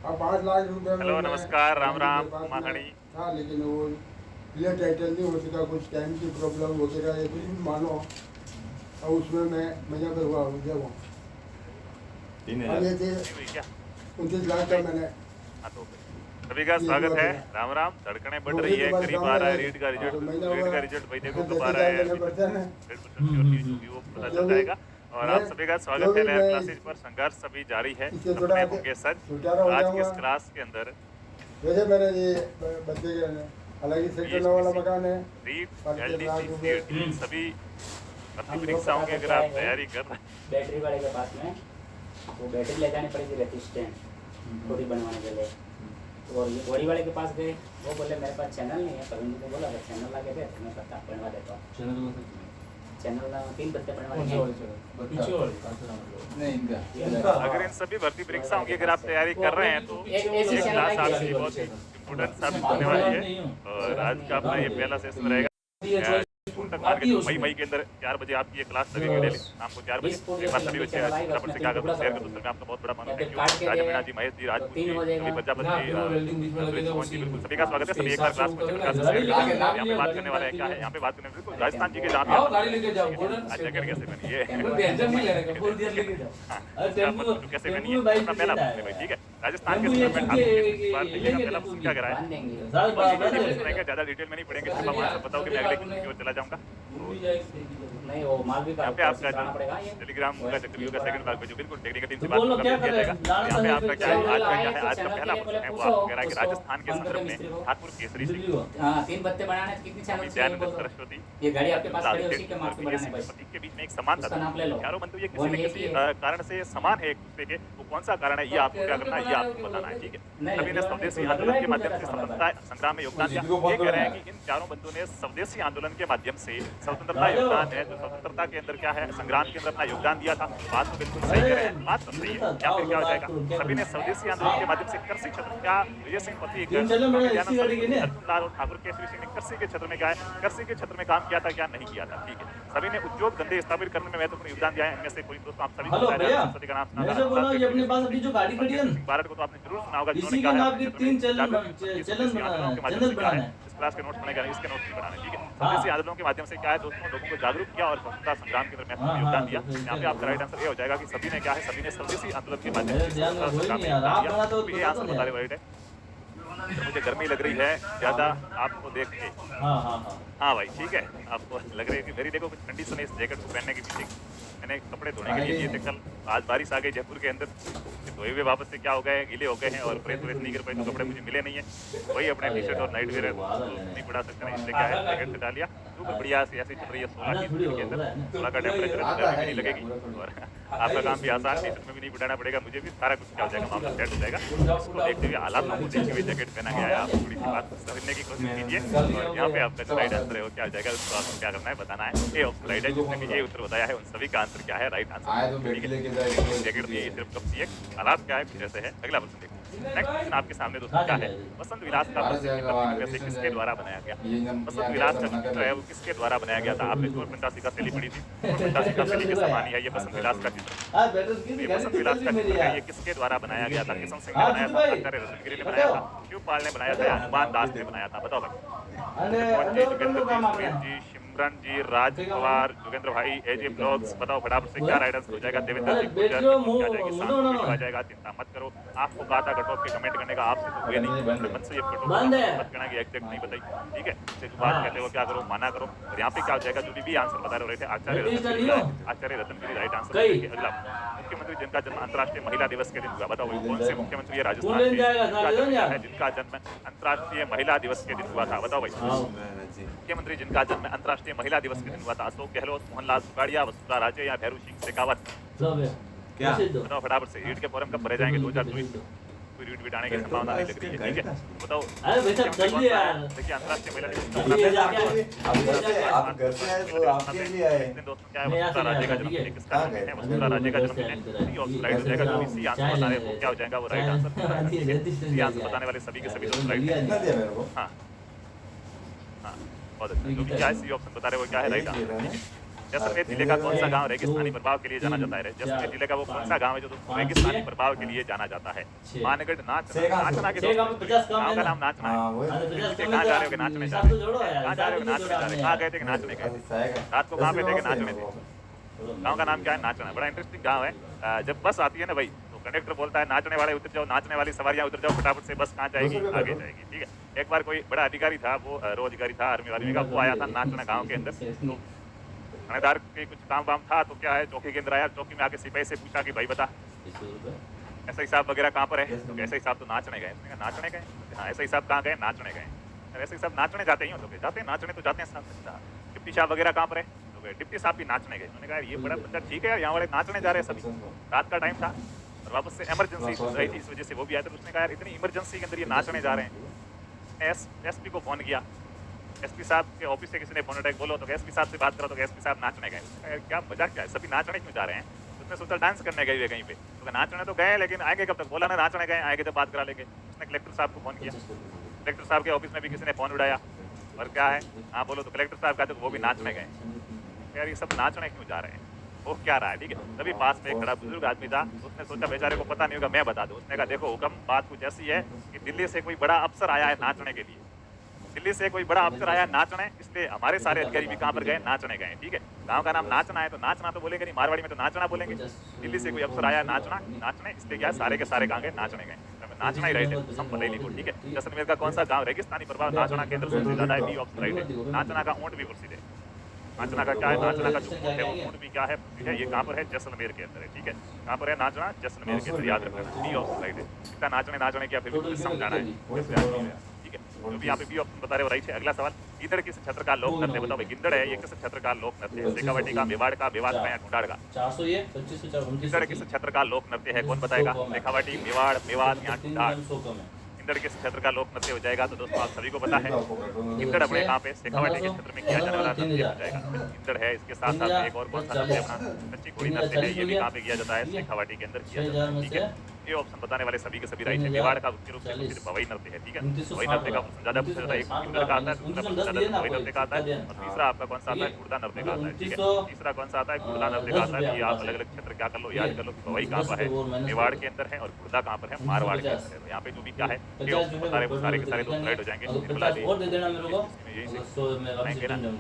अब 5 लाख रुपए में हेलो मैं नमस्कार राम मेरे राम पास में माखणी। था, लेकिन वो क्लियर टाइटल नहीं हो सका, कुछ टाइम की प्रॉब्लम वगैरह या कुछ भी मानो, और उसमें मैं मजा पर हुआ मुझे वो। अब ये थे नहीं हुई क्या? 29 लाख का नहीं। मैंने हाँ तो फिर सभी का ये स्वागत हुआ है। था। राम राम। धड़कनें बढ़ नौकरी रही तो है, बस करीब आ सामने रहा है है, रीड का तो रिजल्ट। महीना रीड हुआ का रिजल्ट भाई देखो कब दस आ रहा हजार है, लेने अभी पड़ते हैं, डेट तो श्योर नहीं हुई होगी, वो पता चल जाएगा। और मैं आप सभी का जो स्वागत है भी नया मैं क्लासेज पर। संघर्ष सभी जारी है, इससे थोड़ा सपने होंगे सच। छुटकारा हो आज के जाऊंगा। इस क्लास के अंदर वैसे मैंने ये बच्चे के हालांकि सेक्टर नौ वाला बीएचपीसी, मकान है, रीट, 5-3 लाख एलडीसी, रुपए। सीएटी, इन सभी भर्ती हम लोग परीक्षाओं पता की करके अगर आप आए हैं तैयारी कर रहे हैं। बैटरी वाले के पास में। वो बैटरी ले जानी पड़ेगी रेसिस्टेंट थोड़ी बनवाने के लिए। और ये घोड़ी वाले के पास गए, वो बोले मेरे पास चैनल नहीं है। प्रवीण जी को बोला अगर चैनल ला के दे तो मैं पता बनवा देता हूँ। चैनल 3 पत्ते बनवाने अगर इन सभी भर्ती परीक्षाओं की अगर आप तैयारी कर रहे हैं तो ऐसे ये चैनल क्लास आएगी आपके ऐसी लिए वाली बहुत ही इम्पोर्टेंट साबित होने वाली है। और आज का अपना ये पहला सेशन रहेगा। जून तक मान के चलो, मई के अंदर 4 बजे आपकी ये क्लास लगेगी डेली शाम को 4 बजे। एक बार सभी बच्चे फटाफट से क्या करते हैं शेयर कर दो। सर मैं आपका बहुत बड़ा मान थैंक यू राजा मीणा जी, महेश जी, राजपूत जी, कवि प्रजापति जी, सोहन जी, बिल्कुल सभी का स्वागत है। सभी एक बार क्लास में चलो, क्लास में शेयर करो। यहाँ पे बात करने वाले हैं क्या है, यहाँ पे बात करने बिल्कुल राजस्थान जी के जहाँ पे आज जैकेट कैसे बनी है, कैसे बनी है, अपना पहला प्रश्न है भाई, ठीक है। राजस्थान के संदर्भ में आपको इस बार देखिए ना, पहला प्रश्न क्या करा है, ज्यादा डिटेल में नहीं पढ़ेंगे, सिर्फ आप आंसर बताओ कि मैं अगले क्वेश्चन की ओर चला जाऊंगा। नहीं वो माल भी यहाँ पे आपका जो टेलीग्राम का चक्रियों का सेकंड भाग में जो बिल्कुल टेक्निकल टीम से बात होगा दिया जाएगा। यहाँ पे आपका क्या है, आज का क्या है, आज का पहला प्रश्न है वो आपको कह रहा है कि राजस्थान के संदर्भ में हाथपुर केसरी सिंह, 3 पत्ते बनाने कितनी चैनल दयानंद सरस्वती, ये गाड़ी आपके पास खड़ी है उसी के मार्क्स बनाने भाई। प्रतीक के बीच में एक समानता उसका नाम ले लो। चारों बंधु ये किसी न किसी कारण से समान है एक दूसरे के। वो कौन सा कारण है ये आपको क्या करना है, ये आपको बताना है, ठीक है। सभी ने स्वदेशी आंदोलन के माध्यम से स्वतंत्रता संग्राम में योगदान दिया। ये कह रहे हैं कि इन चारों बंधुओं ने स्वदेशी आंदोलन के माध्यम से स्वतंत्रता योगदान है, जो स्वतंत्रता के अंदर क्या है, संग्राम के अंदर अपना योगदान दिया था। बात तो बिल्कुल सही कह रहे हैं, बात तो सही है। या फिर क्या हो जाएगा, सभी ने स्वदेशी आंदोलन के माध्यम से कृषि क्षेत्र क्या विजय सिंह पति लाल और ठाकुर केसरी सिंह ने कृषि के क्षेत्र में क्या है, कृषि के क्षेत्र में काम किया था, क्या नहीं किया था, ठीक है। सभी ने उद्योग धंधे स्थापित करने में महत्वपूर्ण योगदान दिया है। इनमें से कोई दोस्तों आप सभी को का नाम सुना भारत को तो आपने जरूर सुना होगा, जिन्होंने क्या है इस क्लास के नोट्स बनेगा, इसके नोट्स भी बनाने, ठीक है। स्वदेशी आंदोलन के माध्यम से क्या है दोस्तों, लोगों को जागरूक किया और स्वतंत्रता संग्राम के अंदर महत्वपूर्ण योगदान दिया। यहाँ पे आपका राइट आंसर ये हो जाएगा कि सभी ने क्या है, सभी ने स्वदेशी आंदोलन के माध्यम से स्वतंत्रता संग्राम में योगदान दिया। ये आंसर बता रहे राइट है। तो मुझे गर्मी लग रही है ज्यादा आपको देख के। हाँ भाई ठीक है, आपको लग रही है कि मेरी देखो कुछ कंडीशन है इस जैकेट को पहनने के पीछे। मैंने कपड़े धोने के लिए दिए थे कल, आज बारिश आ गई जयपुर के अंदर, धोए हुए वापस से क्या हो गए, गीले हो गए हैं और प्रेस व्रेस नहीं कर पाए तो कपड़े मुझे मिले नहीं है। वही अपने टी शर्ट और नाइट वेयर नहीं पड़ा सकते नहीं, इसलिए क्या है जैकेट से डालिया। ऊपर बढ़िया से ऐसी चल रही है 16 की के अंदर, 16 का टेम्परेचर नहीं लगेगी और आपका काम भी आसान, टी शर्ट में भी नहीं बिठाना पड़ेगा मुझे भी, सारा कुछ क्या हो जाएगा, मामला सेट हो जाएगा। उसको देखते हुए हालात को देखते हुए जैकेट पहना गया है। आप थोड़ी सी बात समझने की कोशिश कीजिए और यहाँ पे आपका जो राइट आंसर है वो क्या हो जाएगा, उसको आपको क्या करना है बताना है। ए ऑप्शन राइट है, जिसने भी ये उत्तर बताया है उन सभी का आंसर क्या है, राइट आंसर। जैकेट दिए सिर्फ कब चाहिए, हालात क्या है कुछ ऐसे है। अगला प्रश्न देखिए, नेक्स्ट क्वेश्चन आपके सामने दोस्तों क्या है, वसंत विलास का वैसे किसके द्वारा बनाया गया, वसंत विलास का चित्र है वो किसके द्वारा बनाया गया था। आपने चोर पिंडासी का शैली पढ़ी थी, चोर पिंडासी का शैली के समान ही है ये वसंत विलास का चित्र। वसंत विलास का चित्र है ये किसके द्वारा बनाया गया था, किशन सिंह ने बनाया था, आचार्य रतनगिरी ने बनाया था, शिवपाल ने बनाया था, हनुमान दास ने बनाया था, बताओ भाई। जी, सिमरन जी, राज पवार, जोगेंद्र भाई, एजे ब्लॉग्स, बताओ फटाफट से क्या राइट आंसर हो जाएगा। देवेंद्र जी गुर्जर आ जाएगा, चिंता मत करो। आपको कहा था कट ऑफ के कमेंट करने का, आपसे तो हुए नहीं, मन से ये कट ऑफ मत करना कि एग्जैक्ट नहीं बताई, ठीक है। से जो बात कहते हो क्या करो, माना करो। और यहाँ पे क्या हो जाएगा, जो भी आंसर बता रहे थे आचार्य रतनगिरी राइट आंसर। अगला, मुख्यमंत्री जिनका जन्म अंतर्राष्ट्रीय महिला दिवस के दिन हुआ, बताओ कौन से मुख्यमंत्री राजस्थान के जिनका जन्म अंतर्राष्ट्रीय महिला दिवस के दिन हुआ था, बताओ भाई। मुख्यमंत्री जिनका जन्म अंतर्राष्ट्रीय महिला दिवस के दिन हुआ था, अशोक गहलोत, मोहनलाल सुखाड़िया, वसुंधरा राजे या भैरू सिंह शेखावत, बताओ फटाफट से। रीट के फॉर्म कब भरे जाएंगे 2024 में, कोई रीट बिटाने की संभावना नहीं लग रही है, ठीक है। बताओ देखिए अंतर्राष्ट्रीय महिला दिवस दोस्तों क्या है, वसुंधरा राजे का जन्मदिन किसका जन्मदिन है, वसुंधरा राजे का जन्मदिन है। सी ऑप्शन राइट हो जाएगा, जो भी सी आंसर बता रहे हैं वो क्या हो जाएगा, वो राइट आंसर। सी आंसर बताने वाले सभी के सभी दोस्त राइट है। हाँ हाँ बहुत अच्छा, जो भी क्या है सी ऑप्शन बता रहे वो क्या है, राइट आंसर। जैसलमेर जिले का कौन सा गांव रेगिस्तानी प्रभाव के लिए जाना जाता है? जैसलमेर जिले का वो कौन सा गांव है जो रेगिस्तानी प्रभाव के लिए जाना जाता है? मानगढ़ नाचना के गांव का नाम नाचना है। कहाँ जा रहे हो कि नाचने जा रहे हो? कहाँ जा रहे हो? नाचने जा रहे हो। कहाँ गए थे कि नाचने गए थे? रात को कहाँ पे थे कि नाचने थे? गांव का नाम क्या है? नाचना। बड़ा इंटरेस्टिंग गांव है। जब बस आती है ना भाई तो कंडक्टर बोलता है नाचने वाले उतर जाओ, नाचने वाली सवारियां उतर जाओ फटाफट से, बस कहाँ जाएगी? आगे जाएगी। ठीक है। एक बार कोई बड़ा अधिकारी था, वो रो अधिकारी था आर्मी वाले का, वो आया था नाचना गाँव के अंदर। तो थानेदार के कुछ काम वाम था तो क्या है, चौकी के अंदर आया, चौकी में आके सिपाही से पूछा कि भाई बता ऐसा हिसाब वगैरह कहाँ पर है? तो ऐसा हिसाब तो नाचने गए। उसने कहा नाचने गए? हाँ। ऐसा हिसाब कहाँ गए? नाचने गए। ऐसे हिसाब नाचने जाते ही हो? तो जाते हैं, नाचने तो जाते हैं साहब। डिप्टी साहब वगैरह कहाँ पर है? तो डिप्टी साहब भी नाचने गए। उन्होंने कहा ये बड़ा बंदा ठीक है यार, यहाँ वाले नाचने जा रहे हैं सभी। रात का टाइम था और वापस से इमरजेंसी रही थी, इस वजह से वो भी आए थे। तो उसने कहा यार इतनी इमरजेंसी के अंदर ये नाचने जा रहे हैं। एसपी को फोन किया, एसपी साहब के ऑफिस से किसी ने फोन उठाया, बोलो तो एसपी साहब से बात करो। तो एसपी साहब नाचने गए। क्या मजाक क्या है, सभी नाचने क्यों जा रहे हैं? उसने सोचा डांस करने गए हुए कहीं पे, तो नाचने तो गए लेकिन आएंगे कब तक? बोला ना नाचने गए, आएंगे तो बात करा लेंगे। उसने कलेक्टर साहब को फोन किया, कलेक्टर साहब के ऑफिस में भी किसी ने फोन उठाया और क्या है, हाँ बोलो। तो कलेक्टर साहब का तो वो भी नाचने गए। यार ये सब नाचने क्यों जा रहे हैं? वो क्या रहा है? ठीक है। तभी पास में एक बड़ा बुजुर्ग आदमी था, उसने सोचा बेचारे को पता नहीं होगा, मैं बता दूं। उसने कहा देखो हुक्म, बात कुछ ऐसी है कि दिल्ली से कोई बड़ा अफसर आया है नाचने के लिए। दिल्ली से कोई बड़ा अफसर आया नाचने, इसलिए हमारे सारे अधिकारी भी कहाँ पर गए? नाचने गए। ठीक है। गांव का नाम नाचना है तो नाचना तो बोलेंगे नहीं, मारवाड़ी में तो नाचना बोलेंगे। दिल्ली से कोई अफसर आया नाचने, इसलिए क्या सारे के सारे कहाँ गए? नाचने गए। नाचना ही रहे थे सब बरेली को। ठीक है। जैसलमेर का कौन सा गांव रेगिस्तानी प्रभाव नाचना केंद्र सबसे ज्यादा है? बी ऑप्शन राइट है। नाचना का ऊंट भी प्रसिद्ध है। नाचना का क्या है? नाचना का जो ऊंट है वो ऊंट भी क्या है? ये कहाँ पर है? जैसलमेर के अंदर है। ठीक है। कहाँ पर है नाचना? जैसलमेर के अंदर, याद रखना। बी ऑप्शन राइट है। कितना नाचने क्या फिर भी समझाना है। ठीक है। जो भी यहाँ पे बी ऑप्शन बता रहे हो राइट है। अगला सवाल, गिद्दड़ किस क्षेत्र का लोक नृत्य? बताओ भाई, गिद्दड़ है ये किस क्षेत्र का लोक नृत्य है? शेखावाटी का, मेवाड़ का, मेवात का या ढूंढाड़ का? गिद्दड़ किस क्षेत्र का लोक नृत्य है? कौन बताएगा? शेखावाटी, मेवाड़, मेवात या ढूंढाड़? गिद्दड़ किस क्षेत्र का लोक नृत्य हो जाएगा? तो दोस्तों आप सभी को पता है गिद्दड़ अपने कहाँ पे शेखावाटी के क्षेत्र में किया जाने वाला नृत्य हो जाएगा। गिद्दड़ है। इसके साथ साथ एक और कौन सा नृत्य अपना कच्ची घोड़ी नृत्य है, ये भी कहाँ पे किया जाता है? शेखावाटी के अंदर किया जाता है। ठीक है। ये ऑप्शन बताने वाले सभी के सभी राइट है। मेवाड़ का मुख्य रूप से प्रसिद्ध पवई नृत्य है। ठीक है। पवई नृत्य का ज्यादा पूछा जाता है। एक गिद्दड़ का आता है, दूसरा पवई नृत्य का आता है और तीसरा आपका कौन सा आता है? कुर्दा नृत्य का आता है। ठीक है। तीसरा कौन सा आता है? कुर्दा नृत्य का आता है। ये आप अलग अलग क्षेत्र क्या कर लो, याद कर लो। पवई कहाँ पर है? मेवाड़ के अंदर है। और कुर्दा कहाँ पर है? मारवाड़ के अंदर है। तो यहाँ पे जो भी क्या है ये ऑप्शन बता रहे वो सारे के सारे दोस्त राइट हो जाएंगे।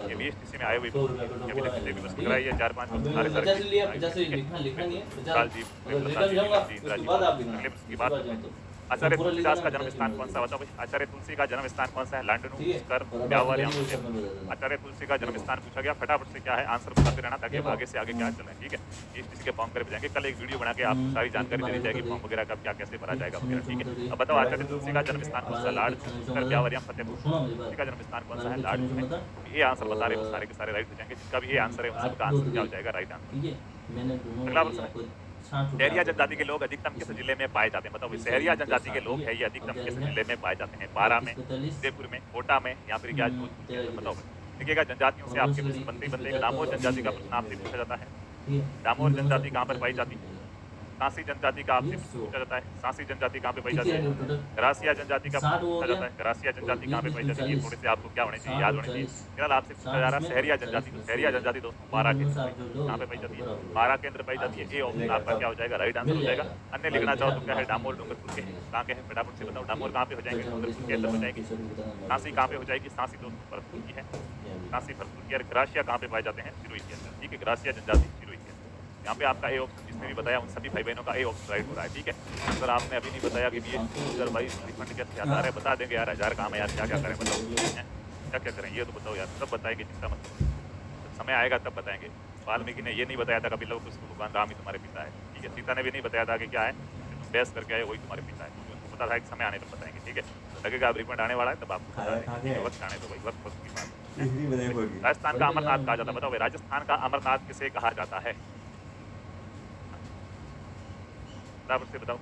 ये भी एसटीसी में आए हुए अभी तक जितने भी बस कराई है 4-5 सारे की बात। आचार्य तुलसीदास का जन्म स्थान कौन सा? बताओ भाई, आचार्य तुलसी का जन्म स्थान कौन सा है? लांडनू, कर्म, ब्यावर या मुझे? आचार्य तुलसी का जन्म स्थान पूछा गया, फटाफट से क्या है आंसर बताते रहना ताकि अब आगे से आगे क्या चले। ठीक है। एसटीसी के फॉर्म कर जाएंगे, कल एक वीडियो बना के आपको सारी जानकारी देनी जाएगी फॉर्म वगैरह का क्या कैसे भरा जाएगा वगैरह। ठीक है। अब बताओ आचार्य तुलसी का जन्म स्थान कौन सा? लाडनू, ब्यावर या फतेहपुर? तुलसी का जन्म स्थान कौन सा है? लाडनू है। ये आंसर बता रहे सारे के सारे राइट हो जाएंगे। जिसका भी ये आंसर है उन सबका आंसर क्या हो जाएगा? Right answer. अगला प्रश्न, सहरिया जनजाति के लोग अधिकतम किस जिले में पाए जाते हैं? बताओ सहरिया जनजाति के लोग है ये अधिकतम किस जिले में पाए जाते हैं? बारा में, जयपुर में, कोटा में या फिर क्या? बताओ। देखिएगा जनजातियों से आपके प्रश्न बनते हैं। डामोर जनजाति का प्रश्न आपसे पूछा जाता है। डामोर जनजाति कहाँ पर पाई जाती है? सांसी जनजाति का आपसे पूछा जाता है। सांसी जनजाति कहाँ पे पाई जाती है? ग्रासिया जनजाति का पूछा जाता है। ग्रासिया जनजाति कहाँ पे पाई जाती है? ये थोड़े से आपको क्या होने चाहिए? याद होने चाहिए। फिलहाल आपसे पूछा जा रहा है सहरिया जनजाति। सहरिया जनजाति दोस्तों बारा के कहाँ पे पाई जाती है? बारा के अंदर पाई जाती है। ये ऑप्शन आपका क्या हो जाएगा? राइट आंसर हो जाएगा। अन्य लिखना चाहो तो क्या है? डामोर डूंगरपुर के कहाँ के हैं? फटाफट से बताओ। डामोर कहाँ पे हो जाएंगे? डूंगरपुर के अंदर हो जाएगी। सांसी कहाँ पे हो जाएगी? सांसी दोस्तों भरतपुर की है। सांसी भरतपुर की। और ग्रासिया कहाँ पे पाए जाते हैं? सिरोही के अंदर। ठीक है। ग्रासिया जनजाति सिरोही के अंदर। यहाँ पे आपका ए ऑप्शन जिसने भी बताया उन सभी भाई बहनों का ए ऑप्शन राइट हो रहा है। ठीक है। अगर आपने अभी नहीं बताया कि ये 2022 रिफंड कैसे आता है, बता देंगे यार। 1000 काम है यार, क्या क्या करें बताओ, क्या क्या करें ये तो बताओ यार। सब बताएंगे, चिंता मत करो, जब समय आएगा तब बताएंगे। वाल्मीकि ने ये नहीं बताया था कभी लोग उसको भगवान राम ही तुम्हारे पिता है। ठीक है। सीता ने भी नहीं बताया था कि क्या है तुम बहस करके आए वही तुम्हारे पिता है। उनको पता था कि समय आने तक बताएंगे। ठीक है। लगेगा अब रिफंड आने वाला है तब आपको वक्त आने तो वही वक्त की बात। राजस्थान का अमरनाथ कहा जाता है। बताओ राजस्थान का अमरनाथ किसे कहा जाता है? बराबर से बताओ।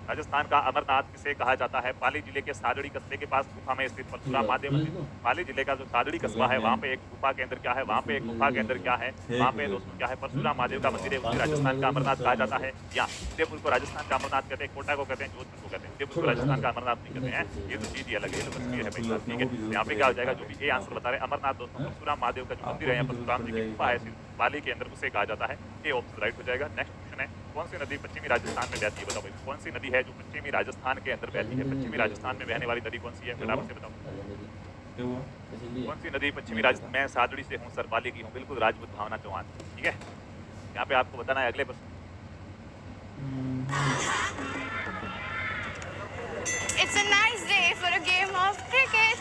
राजस्थान का अमरनाथ किसे कहा जाता है? पाली जिले के सादड़ी कस्बे के पास गुफा में स्थित परशुराम महादेव मंदिर। पाली जिले का जो सादड़ी कस्बा है वहाँ पे एक गुफा के अंदर क्या है? वहाँ पे एक गुफा के अंदर क्या है? वहाँ पे दोस्तों क्या है? परशुराम महादेव का मंदिर है। उसे राजस्थान का अमरनाथ कहा जाता है। या उदयपुर को राजस्थान का अमरनाथ कहते हैं, कोटा को कहते हैं, जोधपुर को कहते हैं। उदयपुर को राजस्थान का अमरनाथ नहीं कहते हैं, ये तो चीज ही अलग है, ये तो कश्मीर है भाई साहब, ठीक है। यहाँ पे क्या हो जाएगा? जो भी ये आंसर बता रहे अमरनाथ दोस्तों परशुराम महादेव का जो मंदिर है, परशुराम जी की गुफा है पाली के अंदर, उसे कहा जाता है। ये ऑप्शन राइट हो जाएगा। नेक्स्ट क्वेश्चन है, कौन सी नदी पश्चिमी राजस्थान में बहती है? बताओ भाई, कौन सी नदी है जो पश्चिमी राजस्थान के अंदर बहती है? पश्चिमी राजस्थान में बहने वाली नदी कौन सी है? फटाफट से बताओ कौन सी नदी पश्चिमी राजस्थान। मैं सादड़ी से हूँ, सरपाली की हूँ, बिल्कुल राजपूत भावना चौहान, ठीक है। यहाँ पे आपको बताना है अगले प्रश्न। It's a nice day for a game of cricket.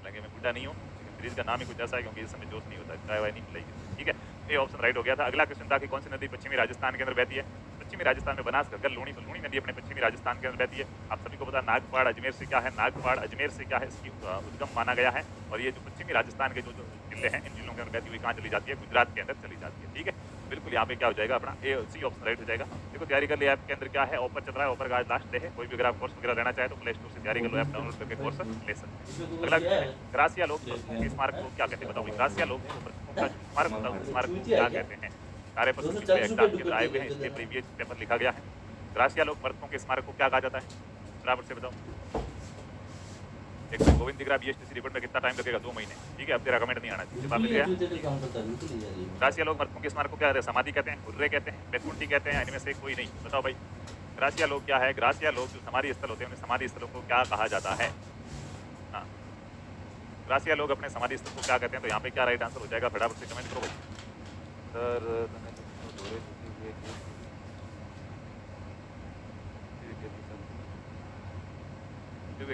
लगे मैं बुढ़ा नहीं हूँ, लेकिन सीरीज का नाम ही कुछ ऐसा है क्योंकि इस समय जोश नहीं होता, चाय वाय नहीं पिलाएगी, ठीक है। ये ऑप्शन राइट हो गया था। अगला क्वेश्चन था कि कौन सी नदी पश्चिमी राजस्थान के अंदर बहती है? पश्चिमी राजस्थान में बनास घग्गर लूणी, तो लूणी नदी अपने पश्चिमी राजस्थान के अंदर बहती है। आप सभी को पता नागपाड़ अजमेर से क्या है? नागपाड़ अजमेर से क्या है? इसकी उद्गम माना गया है। और ये जो पश्चिमी राजस्थान के जो जिले हैं, इन जिलों के अंदर बहती हुई कहाँ चली जाती है? गुजरात के अंदर चली जाती है, ठीक है। बिल्कुल यहाँ पे क्या हो जाएगा? अपना ए सी ऑप्शन राइट हो जाएगा। देखो तैयारी कर लिया, ऐप के अंदर क्या है? ऑफर चल रहा है, ऑफर का आज लास्ट डे है। कोई भी अगर आप कोर्स वगैरह लेना चाहे तो प्ले स्टोर से तैयारी कर लो, ऐप डाउनलोड करके कोर्स ले सकते हैं। अगला ग्रासिया लोग स्मारक को क्या कहते हैं? बताओ ग्रासिया लोग स्मारक, बताओ स्मारक को क्या कहते हैं? सारे प्रश्न एग्जाम के अंदर आए हुए हैं, इसलिए प्रीवियस पेपर लिखा गया है। ग्रासिया लोग मृतकों के स्मारक को क्या कहा जाता है? बराबर से बताओ। एक मिनट, गोविंद दिख रहा है बीएसटीसी रिपोर्ट में कितना टाइम लगेगा? 2 महीने, ठीक है। अब तेरा कमेंट नहीं आना चाहिए, जवाब मिल गया। ग्रासिया लोग मृतकों के स्मारक को क्या समाधि कहते हैं, हुर्रे कहते हैं, बैकुंठी कहते हैं, इनमें से कोई नहीं? बताओ भाई, ग्रासिया लोग क्या है? ग्रासिया लोग जो समाधि स्थल होते हैं, उन्हें समाधि स्थलों को क्या कहा जाता है? हाँ, ग्रासिया लोग अपने समाधि स्थल को क्या कहते हैं? तो यहाँ पे क्या राइट आंसर हो जाएगा? फटाफट से कमेंट करो भाई। सर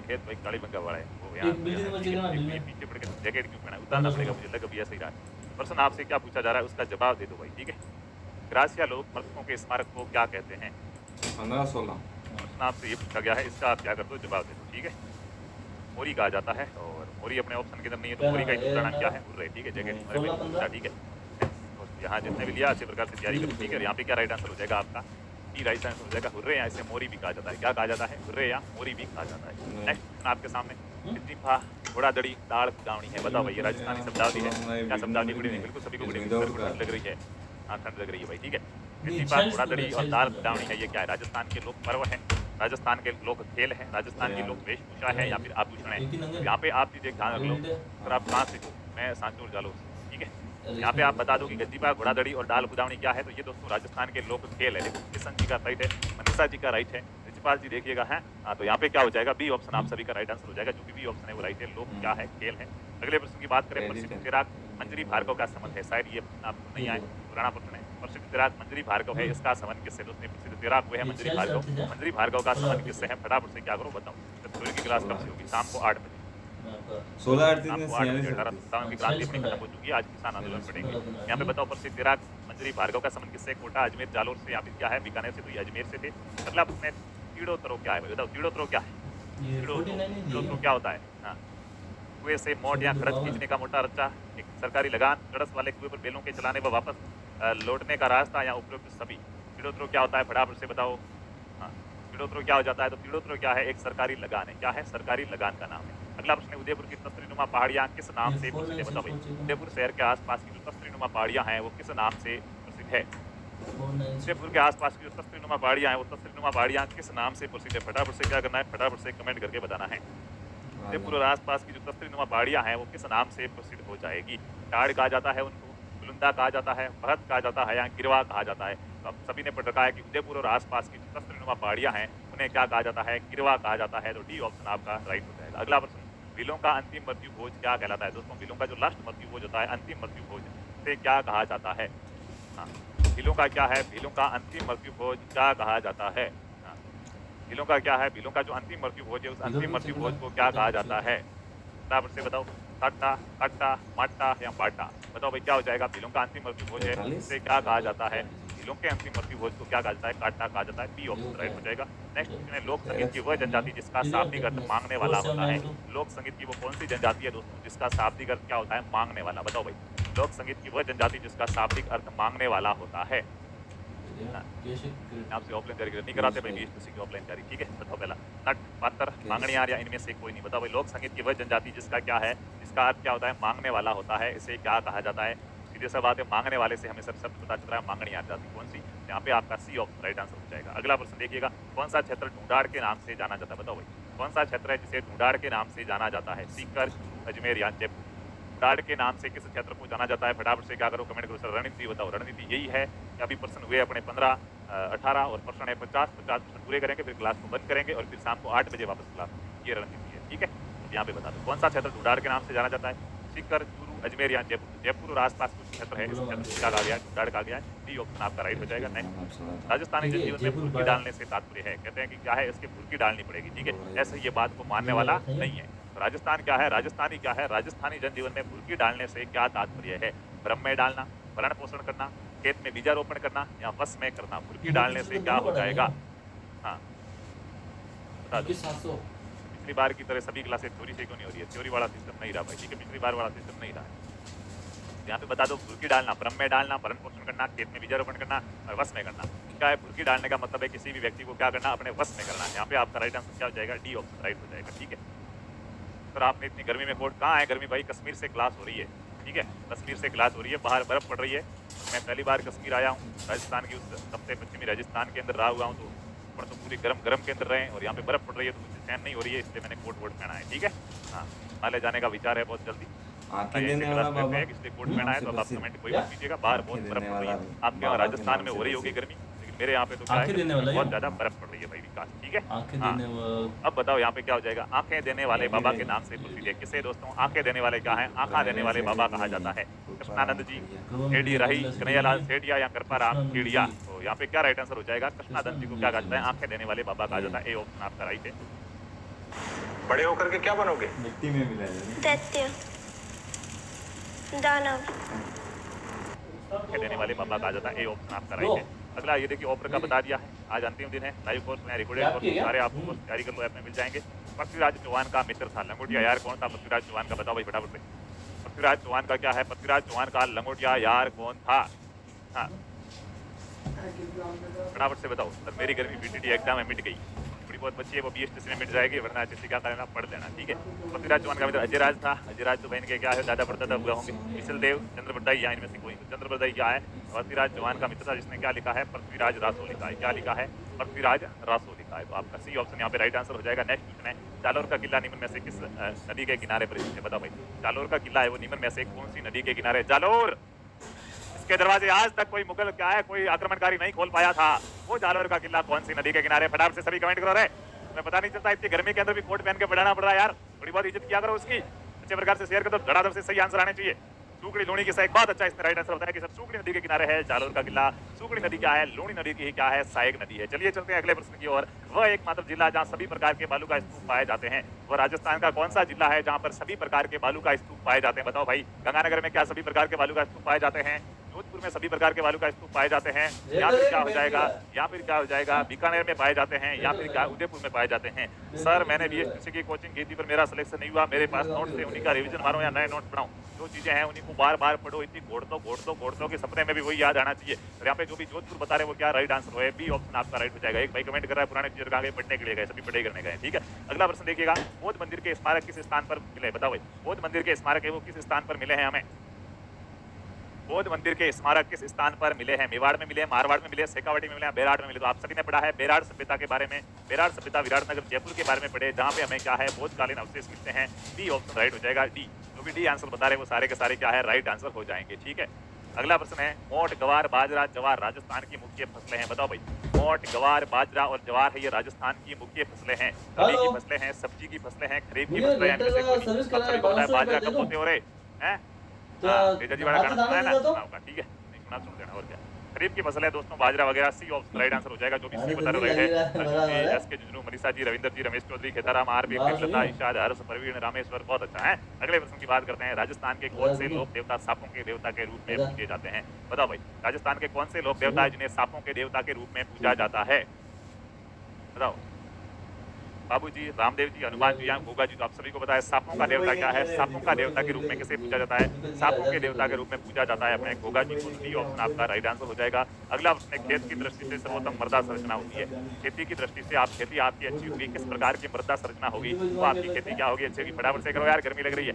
खेत भाई काली बंगा वाला है वो, यहाँ पीछे पड़ के जैकेट क्यों पहना? उतारना पड़ेगा मुझे, लग अभी ऐसा ही रहा है। प्रश्न आपसे क्या पूछा जा रहा है उसका जवाब दे दो भाई, ठीक है। ग्रासिया लोग मृतकों के स्मारक को क्या कहते हैं? 15-16 प्रश्न आपसे ये पूछा गया है, इसका आप क्या कर दो? जवाब दे दो, ठीक है। मोरी कहा जाता है, और मोरी अपने ऑप्शन के अंदर नहीं है, तो मोरी का दूसरा नाम क्या है? हुर्रे, ठीक है। जैकेट, ठीक है। यहाँ जितने भी लिया अच्छे प्रकार से तैयारी करो, ठीक है। यहाँ पे क्या राइट आंसर हो जाएगा आपका? राइट आंसर हो जाएगा हुर्रे, या इसे मोरी भी कहा जाता है। क्या कहा जाता है? हुर्रे या मोरी भी कहा जाता है। नेक्स्ट आपके सामने इस्तीफा, घोड़ादड़ी, दाढ़ कुदावनी है। बताओ भाई, ये राजस्थानी शब्दावली है, क्या शब्दावली? बड़ी नहीं, बिल्कुल सभी को बड़ी ठंड लग रही है, हाँ ठंड लग रही है भाई, ठीक है। इस्तीफा, घोड़ादड़ी और दाढ़ कुदावनी है, ये क्या है? राजस्थान के लोक पर्व है, राजस्थान के लोक खेल है, राजस्थान की लोक वेशभूषा है, या फिर आभूषण है। यहाँ पे आप चीजें ध्यान रख लो। अगर आप कहाँ से, मैं सांचौर जालो, ठीक है। यहाँ पे आप बता दो कि गद्दीपा, घोड़ादड़ी और दाल कुदावनी क्या है? तो ये दोस्तों राजस्थान के लोक खेल है। देखो किशन जी का राइट है, मनीषा जी का राइट है, रिचिपाल जी देखिएगा है। हाँ, तो यहाँ पे क्या हो जाएगा? बी ऑप्शन आप सभी का राइट आंसर हो जाएगा, जो कि बी ऑप्शन है वो राइट है। लोक क्या है? खेल है। अगले प्रश्न की बात करें, प्रसिद्ध तैराक मंजरी भार्गव का संबंध है। शायद ये आपको नहीं आए, पुराना प्रश्न है। प्रसिद्ध तैराक मंजरी भार्गव है, इसका संबंध किससे? दोस्तों प्रसिद्ध तैराक हुए हैं मंजरी भार्गव। मंजरी भार्गव का संबंध किससे है? फटाफट से क्या करो बताओ। सूर्य की क्लास कब से होगी? शाम को 8 बजे। 1857 की क्रांति अपनी खत्म हो चुकी है, आज किसान आंदोलन पड़ेंगे। यहाँ पे बताओ, प्रसिद्ध तैराक मंजरी भार्गव का संबंध किससे? कोटा, अजमेर, जालोर से, या फिर क्या है? बीकानेर से, तो ये अजमेर से थे। अगला प्रश्न, तीड़ोत्रो क्या है? बताओ तीड़ोत्रो क्या है? तीड़ोत्रो क्या होता है? हाँ, कुएं से मोट या खड़क खींचने का मोटा रच्चा, एक सरकारी लगान, गड़स वाले कुएं पर बैलों के चलाने व वापस लौटने का रास्ता, या उपरोक्त सभी। तीड़ोत्रो क्या होता है? फटाफट से बताओ। हाँ, तीड़ोत्रो क्या हो जाता है? तो तीड़ोत्रो क्या है? एक सरकारी लगान है। क्या है? सरकारी लगान का नाम है। अगला प्रश्न, उदयपुर की तस्तरीनुमा पहाड़ियाँ किस नाम से प्रसिद्ध है? बताओ भाई, उदयपुर शहर के आसपास की जो तस्तरीनुमा पहाड़ियाँ हैं वो किस नाम से प्रसिद्ध है? उदयपुर के आसपास की जो तस्तरीनुमा पहाड़ियाँ हैं वो तस्तरीनुमा पहाड़ियाँ किस नाम से प्रसिद्ध है? फटाफट से क्या करना है? फटाफट से कमेंट करके बताना है। उदयपुर और आसपास की जो तस्तरीनुमा पहाड़ियाँ हैं वो किस नाम से प्रसिद्ध हो जाएगी? टाड़ कहा जाता है उनको, बुलंदा कहा जाता है, भरत कहा जाता है, या गिरवा कहा जाता है? तो आप सभी ने पढ़ रखा है कि उदयपुर और आसपास की जो तस्तरीनुमा पहाड़ियाँ हैं उन्हें क्या कहा जाता है? गिरवा कहा जाता है। तो डी ऑप्शन आपका राइट हो जाएगा। अगला प्रश्न, बिलों का अंतिम मृत्यु भोज क्या कहलाता है? दोस्तों बिलों का जो लास्ट मृत्यु भोज होता है, अंतिम मृत्यु भोज, से क्या कहा जाता है? हाँ, बिलों का क्या है? बिलों का अंतिम मृत्यु भोज क्या कहा जाता है? हाँ, बिलों का क्या है? बिलों का जो अंतिम मृत्यु भोज है उस अंतिम मृत्यु भोज को क्या कहा जाता है? फटाफट से बताओ। सट्टा, अट्टा, मट्टा या बाटा? बताओ भाई क्या हो जाएगा? बिलों का अंतिम मृत्यु भोज है उसे क्या कहा जाता है? बिलों के अंतिम मृत्यु भोज को क्या कहा जाता है? काटा कहा जाता है। बी ऑप्शन राइट हो जाएगा। नेक्स्ट क्वेश्चन, लोक संगीत की वह जनजाति जिसका शाब्दिक अर्थ मांगने वाला होता है। लोक संगीत की वो कौन सी जनजाति है दोस्तों जिसका शाब्दिक अर्थ क्या होता है? मांगने वाला। बताओ भाई, लोक संगीत की वह जनजाति जिसका शाब्दिक अर्थ मांगने वाला होता है। आपसे ऑफलाइन जारी नहीं कराते भाई, बीएसटीसी की ऑफलाइन जारी। ठीक है, बताओ पहला नट पात्र मांगणियार या इनमें से कोई नहीं। बताओ भाई, लोक संगीत की वह जनजाति जिसका क्या है, जिसका अर्थ क्या होता है, मांगने वाला होता है, इसे क्या कहा जाता है? सीधे सा बात है, मांगने वाले से हमें सब शब्द पता चल रहा है, मांगणियार जाति कौन सी? यहाँ पे आपका सी ऑप्शन राइट आंसर हो जाएगा। अगला प्रश्न देखिएगा, कौन सा क्षेत्र ढूंढाड़ के नाम से जाना जाता है? बताओ भाई, कौन सा क्षेत्र है जिसे ढूंढाड़ के नाम से जाना जाता है? सीकर, अजमेर या जयपुर? ढूंढाड़ के नाम से किस क्षेत्र को जाना जाता है? फटाफट से क्या करो, कमेंट करो सर। रणनीति बताओ, रणनीति यही है कि अभी प्रश्न हुए अपने 15, 18 और प्रश्न है 50 प्रश्न पूरे करेंगे, फिर क्लास को बंद करेंगे और फिर शाम को 8 बजे वापस क्लास। ये रणनीति है, ठीक है। तो यहाँ पे बता दो, कौन सा क्षेत्र ढूंढाड़ के नाम से जाना जाता है? सीकर, चूरू, अजमेर या जयपुर? जयपुर और आसपास कुछ क्षेत्र है, इस क्षेत्र को क्या कहा गया है? ढूंढाड़ कहा गया है। डी ऑप्शन आपका राइट हो जाएगा। नेक्स्ट, राजस्थानी जनजीवन में फुर्की डालने से तात्पर्य है, कहते हैं कि क्या है, इसके फुर्की डालनी पड़ेगी। ठीक है, ऐसे ये बात को मानने वाला नहीं है। राजस्थान क्या है, राजस्थानी क्या है? राजस्थानी जनजीवन में फुर्की डालने से क्या तात्पर्य है? भ्रम में डालना, भरण पोषण करना, खेत में बीजारोपण करना या वश में करना? फुर्की डालने से क्या हो जाएगा? हाँ बता दो। पिछली बार की तरह सभी क्लासेस थ्योरी से क्यों नहीं हो रही है? थ्योरी वाला सिस्टम नहीं रहा भाई, ठीक है, पिछली बार वाला सिस्टम नहीं रहा है। यहाँ पे बता दो, फुर्की डालना, भ्रम में डालना, भरण पोषण करना, खेत में बीजारोपण करना और वश में करना। क्या है? फुर्की डालने का मतलब है किसी भी व्यक्ति को क्या करना, अपने वश में करना। यहाँ पे आपका राइट आंसर क्या हो जाएगा? डी ऑप्शन राइट हो जाएगा। ठीक है, सर आपने इतनी गर्मी में कोट कहाँ है? गर्मी भाई कश्मीर से क्लास हो रही है, ठीक है, कश्मीर से क्लास हो रही है, बाहर बर्फ पड़ रही है। मैं पहली बार कश्मीर आया हूँ, राजस्थान की उस सबसे पश्चिमी राजस्थान के अंदर रहा हुआ हूँ, तो पूरी गर्म के अंदर रहे और यहाँ पे बर्फ पड़ रही है, तो मुझे सहन नहीं हो रही है, इसलिए मैंने कोट वोट पहना है। ठीक है, हाँ, हिमालय जाने का विचार है बहुत जल्दी, इसलिए कोट पहना है। तो आप कमेंट कोई मत कीजिएगा, बाहर बहुत बर्फ पड़ रही है। आपके यहाँ राजस्थान में हो रही होगी गर्मी, लेकिन मेरे यहाँ पे तो क्या है, बहुत ज्यादा बर्फ पड़ रही है भाई विकास। ठीक है, अब बताओ यहाँ पे क्या हो जाएगा? आंखें देने वाले बाबा के नाम से प्रसिद्ध है। किसे दोस्तों? आंखें देने वाले क्या है? आंखा देने वाले बाबा कहा जाता है। कृष्णानंद जी, एडी राही, कन्हैयालाल सेठिया या कृपाराम खेड़िया? तो यहाँ पे क्या राइट आंसर हो जाएगा? कृष्णानंद जी को क्या कहा जाता है? आंखें देने वाले बाबा कहा जाता है। ए ऑप्शन आपका राइट है। बड़े होकर के क्या बनोगे? मिट्टी में मिला है। दैत्य, दानव। आंखें देने वाले बाबा कहा जाता है। ए ऑप्शन आपका राइट है। अगला ये देखिए, ऑफर का बता दिया है, आज अंतिम दिन है, लाइव कोर्स में रिकॉर्डेड कोर्स सारे आपको कोर्स तैयारी कर लो, ऐप में मिल जाएंगे। पृथ्वीराज चौहान का मित्र था लंगोटिया यार कौन था? पृथ्वीराज चौहान का बताओ भाई फटाफट से। पृथ्वीराज चौहान का क्या है? पृथ्वीराज चौहान का लंगोटिया यार कौन था? हाँ फटाफट से बताओ सर। मेरी गर्मी बीटीटी एग्जाम में मिट गई, थोड़ी बहुत बच्ची है वो बीएसटीसी में मिट जाएगी, वरना एचएससी क्या करना, पढ़ लेना। ठीक है, पृथ्वीराज चौहान का मित्र अजयराज था। अजयराज तो बहन के क्या है, दादा परदादा हुआ होंगे। मिसल देव, चंद्रप्रदाई या इनमें से कोई? चंद्रप्रदाई क्या है? पृथ्वीराज चौहान का मित्र था, जिसने क्या लिखा है? पृथ्वीराज रासो लिखा है। क्या लिखा है? पृथ्वीराज रासो लिखा है। तो आपका सी ऑप्शन यहाँ पे राइट आंसर हो जाएगा। नेक्स्ट क्वेश्चन है, जालोर का किला निम्न में से किस नदी के किनारे पर स्थित है? बताओ भाई, जालोर का किला है वो निम्न में से कौन सी नदी के किनारे? जालोर, इसके दरवाजे आज तक कोई मुगल क्या है, कोई आक्रमणकारी नहीं खोल पाया था। वो जालोर का किला कौन सी नदी के किनारे? फटाफट से सभी कमेंट करो रे, मैं पता नहीं चलता, इतनी गर्मी के अंदर भी कोट पहन के पढ़ाना पड़ रहा है यार, थोड़ी बहुत इज्जत किया करो उसकी। अच्छे प्रकार से शेयर कर दो, धड़ाधड़ से सही आंसर आने चाहिए। सूखड़ी लूणी की एक बहुत अच्छा इसने राइट आंसर बताया कि सर सूखड़ी नदी के किनारे है जालोर का किला। सूखड़ी नदी क्या है? लूणी नदी की क्या है? सहायक नदी है। चलिए चलते हैं अगले प्रश्न की ओर। वह एकमात्र जिला जहाँ सभी प्रकार के बालू का स्तूप पाए जाते हैं, वह राजस्थान का कौन सा जिला है जहाँ पर सभी प्रकार के बालू का स्तूप पाए जाते हैं? बताओ भाई, गंगानगर में क्या सभी प्रकार के बालू का स्तूप पाए जाते हैं? जोधपुर में सभी प्रकार के बालू का स्तूप पाए जाते हैं? या फिर क्या हो जाएगा? या फिर क्या हो जाएगा? बीकानेर में पाए जाते हैं? या फिर क्या उदयपुर में पाए जाते हैं? सर मैंने बीएसटीसी की कोचिंग की थी पर मेरा सिलेक्शन नहीं हुआ, मेरे पास नोट्स थे, उन्हीं का रिवीजन मारो या नए नोट्स बनाओ, जो चीजें हैं उन्हीं को बार बार पढ़ो, इतनी घोड़ दो कि सपने में भी वही याद आना चाहिए। और यहाँ पे जो भी जोधपुर बता रहे वो क्या राइट आंसर है? बी ऑप्शन आपका राइट हो जाएगा। एक भाई कमेंट कर रहा है पुराने टीचर कहाँ गए पढ़ने के लिए? गए, सभी पढ़ाई करने गए। ठीक है, अगला प्रश्न देखिएगा, बौद्ध मंदिर के स्मारक किस स्थान पर मिले? बताओ भाई, बौद्ध मंदिर के स्मारक है वो किस स्थान पर मिले हैं हमें? बौद्ध मंदिर के स्मारक किस स्थान पर मिले हैं? मेवाड़ में मिले, मारवाड़ में मिले, शेखावाटी में मिले, बेराड़ में मिले? तो आप सभी ने पढ़ा है बेराड़ सभ्यता के बारे में, बेराड़ सभ्यता विराटनगर जयपुर के बारे में पढ़े, जहाँ पे हमें क्या है बौद्धकालीन अवशेष मिलते हैं। डी ऑप्शन राइट हो जाएगा। डी, जो भी डी आंसर बता रहे वो सारे के सारे क्या है? राइट आंसर हो जाएंगे। ठीक है, अगला प्रश्न है, मोट, गवार, बाजरा, जवार राजस्थान की मुख्य फसलें हैं। बताओ भाई, मोट, गवार, बाजरा और जवार है ये राजस्थान की मुख्य फसलें हैं। रबी की फसलें हैं, सब्जी की फसलें हैं, खरीफ की फसलें हैं। बाजरा कब बोते हो रहे हैं? ठीक है, सुन देना और क्या। खरीफ की फसल है दोस्तों बाजरा वगैरह। सी ऑप्शन राइट आंसर हो जाएगा। जो भी सी बता रहे हैं, एस के जुनू, मनीषा जी, रविंदर जी, रमेश चौधरी, खेताराम, आर बी, लता, इशाद, हर्ष, प्रवीण, रामेश्वर, बहुत अच्छा है। अगले प्रश्न की बात करते हैं, राजस्थान के कौन से लोक देवता सांपों के देवता के रूप में पूजे जाते हैं? बताओ भाई, राजस्थान के कौन से लोक देवता है जिन्हें सांपों के देवता के रूप में पूजा जाता है? बताओ। बाबू जी, रामदेव जी, हनुमान जी, यहाँ गोगा जी, तो आप सभी को पता है सांपों का देवता क्या है। सांपों का देवता के रूप में किसे पूजा जाता है? सांपों के देवता के रूप में पूजा जाता है अपने गोगा जी को। डी ऑप्शन आपका राइट आंसर हो जाएगा। अगला प्रश्न है, खेत की दृष्टि से सर्वोत्तम मृदा संरचना होती है। खेती की दृष्टि से आप खेती आपकी अच्छी होगी, किस प्रकार की मृदा संरचना होगी तो आपकी खेती क्या होगी, अच्छी होगी। फटाफट से करो यार, गर्मी लग रही है?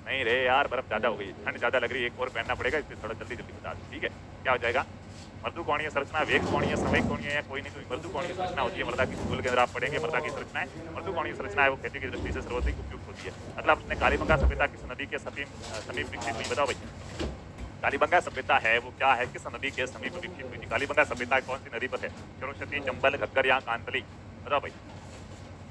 नहीं रे यार, बर्फ ज्यादा हो गई, ठंड ज्यादा लग रही है, एक और पहनना पड़ेगा, इसलिए थोड़ा जल्दी जल्दी बता दो, ठीक है। क्या हो जाएगा? मृदु कोणीय संरचना, वेग कोणीय, समय कोणीय है, कोई नहीं। तो मृदु कोणीय संरचना होती है मृदा की। स्कूल के अंदर आप पढ़ेंगे मृदा की संरचना है। मृदु कोणीय संरचना है वो खेती की दृष्टि से सर्वाधिक उपयुक्त होती है। अगला प्रश्न, कालीबंगा सभ्यता किस नदी के समीप विकसित हुई? बताओ भाई। कालीबंगा सभ्यता है वो क्या है, किस नदी के समीप विकसित हुई थी? कालीबंगा सभ्यता कौन सी नदी पर है? सरस्वती, चंबल, घग्गर या कांतली? बताओ भाई।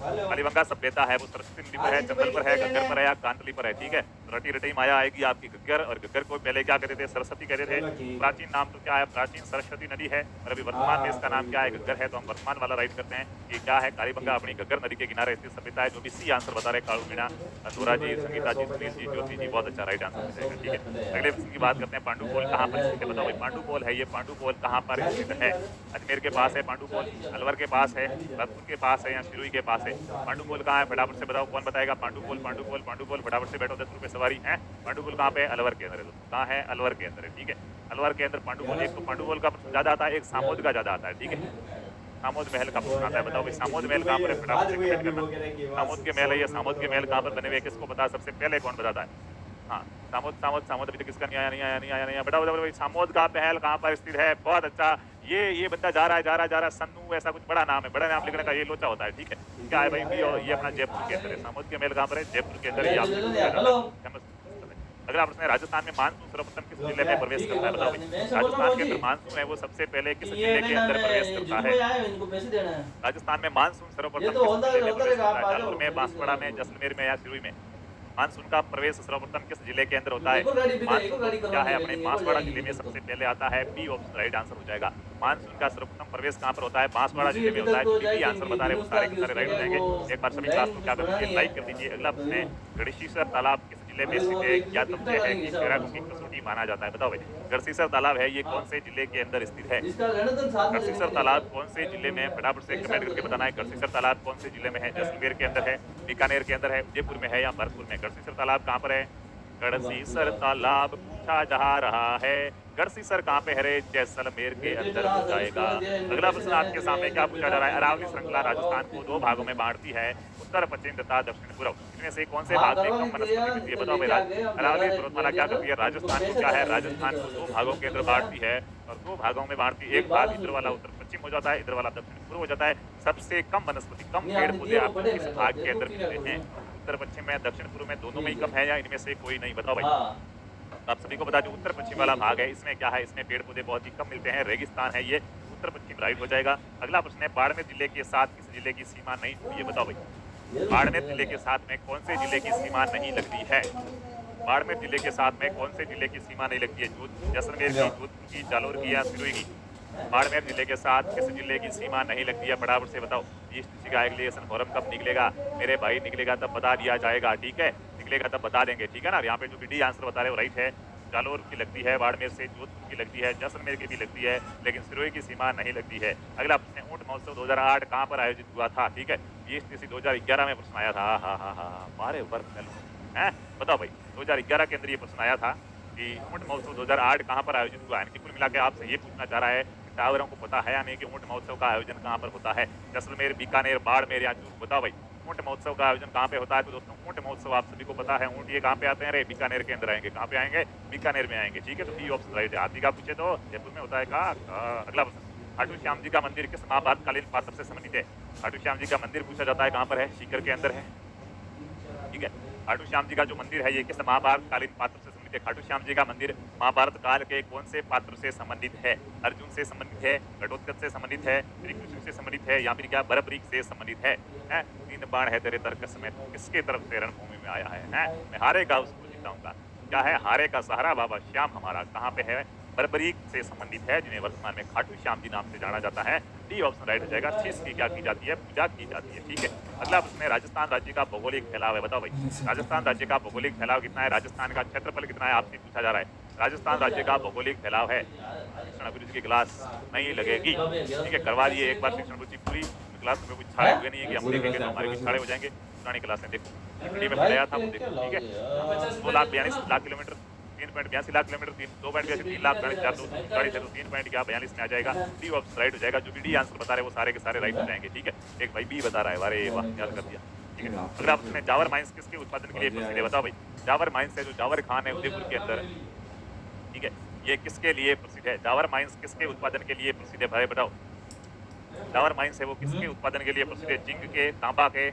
कालीबंगा सभ्यता है वो सरस्वती नदी पर है, चंबल पर है, घग्गर पर है या कांतली पर है, ठीक है। रटी रटी माया आएगी आपकी घग्गर, और घग्गर को पहले क्या कहते थे? सरस्वती कहते थे। प्राचीन नाम तो क्या है? प्राचीन सरस्वती नदी है, और अभी वर्तमान में इसका नाम क्या है? घग्गर है। तो हम वर्तमान वाला राइट करते हैं कि क्या है? कालीबंगा अपनी घग्गर नदी के किनारे स्थित सभ्यता है, जो भी सी आंसर बता रहे कालू मीणा, अधूरा जी, संगीता जी, सुनील जी, ज्योति जी, बहुत अच्छा राइट आंसर मिलेगा, ठीक है। अगले प्रश्न की बात करते हैं, पांडुपोल कहाँ पर स्थित है? बताओ भाई। पांडुपोल है ये, पांडुपोल कहाँ पर स्थित है? अजमेर के पास है पांडुपोल, अलवर के पास है, भरतपुर के पास है या सिरोही के पास है? पांडुपोल कहाँ है? फटाफट से बताओ, कौन बताएगा? पांडुपोल, पांडुपोल, पांडुपोल, फटाफट से बैठो, 10 रुपए सवारी है। पांडुपोल कहाँ पे? अलवर के अंदर है दोस्तों। कहाँ है? अलवर के अंदर है, ठीक है। अलवर के अंदर पांडुपोल। एक तो पांडुपोल का प्रश्न ज्यादा आता है, एक सामोद का ज्यादा आता है, ठीक है। सामोद महल का प्रश्न आता है, बताओ भाई सामोद महल कहाँ पर है? फटाफट से कमेंट करना। सामोद के महल है, ये सामोद के महल कहाँ पर बने हुए, किसको पता? सबसे पहले कौन बताता है? हाँ, सामोद, सामोद, सामोद अभी तक किसका नहीं आया, नहीं आया, नहीं आया, नहीं आया। बताओ बताओ भाई, सामोद का महल कहाँ पर स्थित है? बहुत अच्छा, ये बंदा जा रहा है, जा रहा है, जा रहा है। सन्नू ऐसा कुछ बड़ा नाम है, बड़ा नाम लिखने का ये लोचा होता है, ठीक है। क्या है भाई? ये अपना जयपुर के अंदर है। सामोद के महल कहाँ पर है? जयपुर के अंदर ही। अगला प्रश्न है, राजस्थान में मानसून सर्वप्रथम किस जिले में प्रवेश करता है? बताओ भाई। राजस्थान के अंदर मानसून है वो सबसे पहले किस जिले के अंदर प्रवेश करता है? राजस्थान में मानसून सर्वप्रथम किस जिले में प्रवेश करता है? जालौर में, बांसवाड़ा में, जैसलमेर में या सिरोही में? मानसून का प्रवेश सर्वप्रथम किस जिले के अंदर होता है? मानसून क्या है? अपने बांसवाड़ा जिले में सबसे पहले आता है। बी ऑप्शन राइट आंसर हो जाएगा। मानसून का सर्वप्रथम प्रवेश कहाँ पर होता है? बांसवाड़ा जिले में होता है। जो भी आंसर बता रहे वो सारे के सारे राइट हो जाएंगे। एक बार सभी क्लास को क्या कर दीजिए, लाइक कर दीजिए। अगला प्रश्न है, गढ़सीसर तालाब किस जिले में स्थित है? क्या तथ्य है कि पैरागो की कसौटी माना जाता है? बताओ भाई। गढ़सीसर तालाब है ये कौन से जिले के अंदर स्थित है? गढ़सीसर तालाब कौन से जिले में? फटाफट से कमेंट करके बताना है। गढ़सीसर तालाब कौन से जिले में है? जैसलमेर के अंदर है, बीकानेर के अंदर है, उदयपुर में है या भरतपुर में? गढ़सीसर तालाब कहाँ पर है? गढ़सीसर तालाब पूछा जा रहा है। गढ़सीसर कहाँ पे है रे? जैसलमेर के अंदर हो जाएगा। अगला प्रश्न आपके सामने क्या पूछा जा रहा है? अरावली श्रृंखला राजस्थान को 2 भागों में बांटती है, उत्तर पश्चिम तथा दक्षिण पूर्व। इनमें से कौन से भाग में कम वनस्पति मिलती है? बताओ भाई। अरावली पर्वतमाला क्या करती है? राजस्थान को क्या है? राजस्थान को 2 भागों के अंदर बांटती है, और 2 भागों में बांटती है। एक भाग इधर वाला उत्तर पश्चिम हो जाता है, इधर वाला दक्षिण पूर्व हो जाता है। सबसे कम वनस्पति, कम पेड़ पौधे आपको किस भाग के अंदर मिलते हैं? उत्तर पश्चिम में, दक्षिण पूर्व में, दोनों में ही कम है या इनमें से कोई नहीं? बताओ भाई। आप सभी को बता दूं, उत्तर पश्चिम वाला भाग है, इसमें क्या है? इसमें पेड़ पौधे बहुत ही कम मिलते हैं, रेगिस्तान है ये। उत्तर पश्चिम राइट हो जाएगा। अगला प्रश्न है, बाड़मेर जिले के साथ किस जिले की सीमा नहीं होती है? बताओ भाई। बाड़मेर जिले के साथ में कौन से जिले की सीमा नहीं लगती है? बाड़मेर जिले के साथ में कौन से जिले की सीमा नहीं लगती है? जैसलमेर की, जोधपुर की, जालौर की या सिरोही की? बाड़मेर जिले के साथ किस जिले की सीमा नहीं लगती है? फटाफट से बताओ। ईस्ट का एग्रीगेशन फॉरम कब निकलेगा? मेरे भाई निकलेगा तब बता दिया जाएगा, ठीक है। निकलेगा तब बता देंगे, ठीक है ना। यहाँ पे जो डी आंसर बता रहे हो राइट है। जालौर की लगती है बाड़मेर से, जोधपुर की लगती है, जैसलमेर की भी लगती है, लेकिन सिरोही की सीमा नहीं लगती है। अगला प्रश्न, ऊंट महोत्सव 2008 कहाँ पर आयोजित हुआ था? ठीक है, ये 2011 में प्रश्न आया था। हाँ, मारे ऊपर है। बताओ भाई, 2011 के अंदर ये प्रश्न आया था कि ऊंट महोत्सव 2008 कहाँ पर आयोजित हुआ है। कुल मिला के आपसे ये पूछना चाह रहा है, टावरों को पता है या नहीं कि ऊंट महोत्सव का आयोजन कहाँ पर होता है? जैसलमेर, बीकानेर, बाड़मेर या चूरू? बताओ भाई, ऊंट महोत्सव का आयोजन कहाँ पे होता है? तो दोस्तों ऊंट महोत्सव आप सभी को पता है, ऊंट ये कहाँ पे आते हैं रे? बीकानेर के अंदर आएंगे। कहाँ पे आएंगे? बीकानेर में आएंगे, ठीक है। तो बी ऑप्शन राइट है। हाथी का पूछे तो जयपुर में होता है का। अगला प्रश्न, खाटू श्याम जी का मंदिर किस महाभारतकालीन पात्र से संबंधित है? खाटू श्याम जी का मंदिर पूछा जाता है कहाँ पर है? सीकर के अंदर है, ठीक है। खाटू श्याम जी का जो मंदिर है ये किस महाभारतकालीन पात्र से संबंधित है? खाटू श्याम जी का मंदिर महाभारत काल के कौन से पात्र से संबंधित है? अर्जुन से संबंधित है, घटोत्कच से संबंधित है, श्री कृष्ण से संबंधित है या फिर क्या बर्बरीक से संबंधित है? 3 बाण है तेरे तर्कस में, किसके तरफ से रणभूमि में आया है? मैं हारेगा उसको जिताऊंगा। क्या है? हारे का सहारा बाबा श्याम हमारा कहाँ पे है? बर्बरीक से संबंधित है, जिन्हें वर्तमान में खाटू श्याम जी नाम से जाना जाता है। डी ऑप्शन राइट हो जाएगा। शीश की क्या की जाती है? पूजा की जाती है, ठीक है। अगला प्रश्न है, राजस्थान राज्य का भौगोलिक फैलाव है। बताओ भाई, राजस्थान राज्य का भौगोलिक फैलाव कितना है? राजस्थान का क्षेत्रफल कितना है? आपसे पूछा जा रहा है। राजस्थान राज्य का भौगोलिक फैलाव है। शिक्षण अभिरुचि की क्लास नहीं लगेगी, ठीक है। करवा दिए एक बार शिक्षण रुचि पूरी। क्लास में कुछ छाड़े हुए नहीं है कि हम देखेंगे तो हमारे कुछ छाड़े हो जाएंगे। पुरानी क्लासें देखो, वीडियो में बताया था वो देखो, ठीक है। 2,42,00,000 किलोमीटर, 3.82 लाख किलोमीटर, 2.82 3 लाख 42,000 240 है तो 3.42 में आ जाएगा। डी ऑप्शन राइट हो जाएगा। जो भी डी आंसर बता रहे हैं वो सारे के सारे राइट हो जाएंगे, ठीक है। एक भाई बी बता रहा है, अरे वाह याद कर दिया, ठीक है। अगला ऑप्शन है जावर माइंस किसके उत्पादन के लिए प्रसिद्ध है, बताओ भाई। जावर माइंस है जो जावर खान है उदयपुर के अंदर, ठीक है, ये किसके लिए प्रसिद्ध है? जावर माइंस किसके उत्पादन के लिए प्रसिद्ध है भाई बताओ। जावर माइंस है वो किसके उत्पादन के लिए प्रसिद्ध है? जिंक के, तांबा के,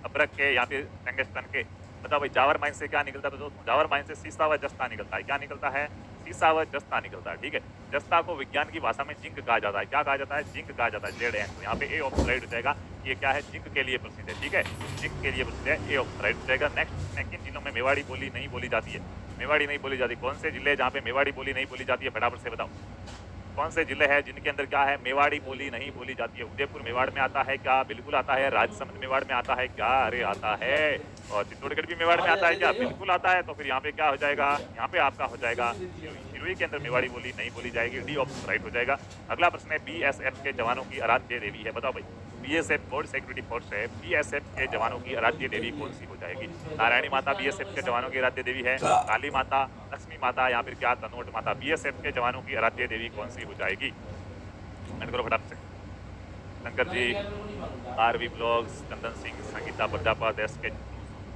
अब्रक के या फिर टंगस्टन के? बताओ भाई जावर माइंस से क्या निकलता है? तो दोस्तों जावर माइंस से सीसा व जस्ता निकलता है। क्या निकलता है? सीसा व जस्ता निकलता है, ठीक है। जस्ता को विज्ञान की भाषा में जिंक कहा जाता है। क्या कहा जाता है? जिंक कहा जाता है। जेड है तो यहाँ पे ए ऑप्शन राइट हो जाएगा। ये क्या है? जिंक के लिए प्रसिद्ध है, ठीक है, जिंक के लिए प्रसिद्ध है, ए ऑप्शन राइट हो जाएगा। नेक्स्ट, किन जिलों में मेवाड़ी बोली नहीं बोली जाती है? मेवाड़ी नहीं बोली जाती, कौन से जिले जहाँ पे मेवाड़ी बोली नहीं बोली जाती है? फटाफट से बताओ कौन से जिले हैं जिनके अंदर क्या है? मेवाड़ी बोली नहीं बोली जाती है। उदयपुर मेवाड़ में आता है क्या? बिल्कुल आता है। राजसमंद मेवाड़ में आता है क्या? अरे आता है। और चित्तौड़गढ़ भी मेवाड़ में आता है क्या? बिल्कुल आता है। तो फिर यहाँ पे क्या हो जाएगा? यहाँ पे आपका हो जाएगा सिरोही के अंदर मेवाड़ी बोली नहीं बोली जाएगी। डी ऑप्शन राइट हो जाएगा। अगला प्रश्न है बीएसएफ के जवानों की आराध्य देवी है, बताओ भाई। बीएसएफ बोर्ड सिक्योरिटी फोर्स है, बीएसएफ के जवानों की आराध्य देवी कौन सी हो जाएगी? नारायणी माता बीएसएफ के जवानों की आराध्य देवी है, काली माता, लक्ष्मी माता या फिर क्या तनोट माता? बीएसएफ के जवानों की आराध्य देवी कौन सी हो जाएगी? कमेंट करो फटाफट से। Shankar ji, RV blogs, Chandan Singh, Sangeeta Prajapat, S के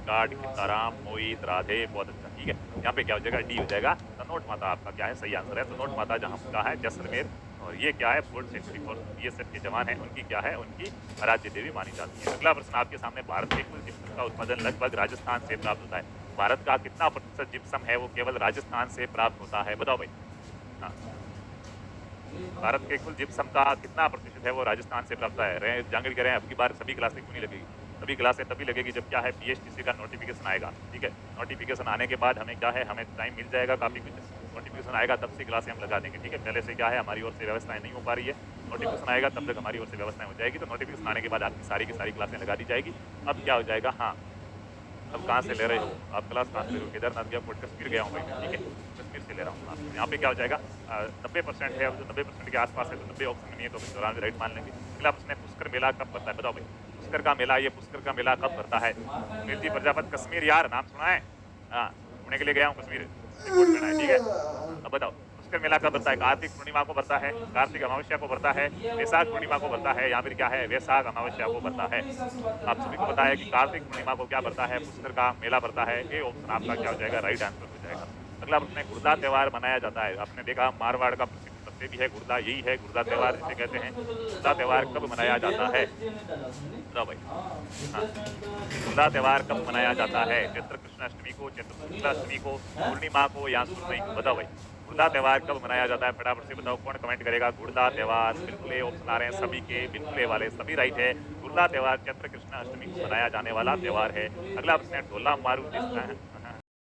गार्ड, गीताराम, मोहित, राधे, बहुत अच्छा, ठीक है। यहाँ पे क्या हो जाएगा? डी हो जाएगा। तनोट माता आपका क्या है? सही आंसर है। तनोट माता जहाँ का है जैसलमेर, और ये क्या है? फोर्ट सिक्योरिटी फोर्स बीएसएफ के जवान हैं, उनकी क्या है? उनकी आराध्य देवी मानी जाती है। अगला प्रश्न आपके सामने, भारत के कुल जिप्सम का उत्पादन लगभग राजस्थान से प्राप्त होता है। भारत का कितना प्रतिशत जिप्सम है वो केवल राजस्थान से प्राप्त होता है, बताओ भाई। हाँ, भारत के कुल जिप्सम का कितना प्रतिशत है वो राजस्थान से प्राप्त है? जानकारी करें अब की बार सभी क्लासें क्यों नहीं लगेगी? सभी क्लासें तभी लगेगी जब क्या है? पीएचटीसी का नोटिफिकेशन आएगा, ठीक है। नोटिफिकेशन आने के बाद हमें क्या है? हमें टाइम मिल जाएगा काफ़ी कुछ। नोटिफिकेशन आएगा तब से क्लासें हम लगा देंगे, ठीक है। पहले से क्या है? हमारी ओर से व्यवस्थाएं नहीं हो पा रही है। नोटिफिकेशन आएगा तब तक हमारी ओर से व्यवस्थाएं हो जाएगी। तो नोटिफिकेशन आने के बाद आपकी सारी की सारी क्लासें लगा दी जाएगी। अब क्या हो जाएगा? हाँ, अब कहाँ से ले रहे हो आप क्लास? कहाँ से ले रहे हो? केदारनाथ गया, कश्मीर गया हूँ भाई, ठीक है, कश्मीर से ले रहा हूँ। यहाँ पे क्या हो जाएगा? 90% है। अब जो 90% के आसपास है तो 90 ऑप्शन में नहीं है तो 94 राइट मान लेंगे। अगला प्रश्न है, पुष्कर मेला कब पड़ता है, बताओ भाई। पुष्कर का मेला, ये पुष्कर का मेला कब पड़ता है? मिर्जी प्रजापत, कश्मीर, यार नाम सुना है? हाँ, घूमने के लिए गया हूँ कश्मीर, रिपोर्ट करना है, ठीक है। अब बताओ पुष्कर मेला कब पड़ता है? कार्तिक पूर्णिमा को पड़ता है, कार्तिक अमावस्या को पड़ता है, वैशाख पूर्णिमा को पड़ता है या फिर क्या है? वैशाख अमावस्या को पड़ता है। आप सभी को पता है कि कार्तिक पूर्णिमा को क्या पड़ता है? पुष्कर का मेला पड़ता है। ए ऑप्शन आपका क्या हो जाएगा? राइट आंसर हो जाएगा। अगला प्रश्न है, गुर्दा त्यौहार मनाया जाता है। आपने देखा मारवाड़ का प्रसिद्ध सत्य भी है गुर्दा, यही है गुर्दा त्यौहार जिसे कहते हैं। गुर्दा त्यौहार कब मनाया जाता है? बताओ भाई। हाँ, गुर्दा त्यौहार कब मनाया जाता है? चैत्र कृष्णाष्टमी को, चैत्र शुक्लाष्टमी को, पूर्णिमा को या सूर्णिमा को? बताओ भाई गुर्दा त्यौहार कब मनाया जाता है? फटाफट से बताओ कौन कमेंट करेगा। गुर्दा त्यौहार, बिल्कुल ए ऑप्शन आ रहे हैं सभी के, बिल्कुल ए वाले सभी राइट है। गुर्दा त्यौहार चैत्र कृष्णाष्टमी को मनाया जाने वाला त्यौहार है। अगला प्रश्न है, ढोला मारू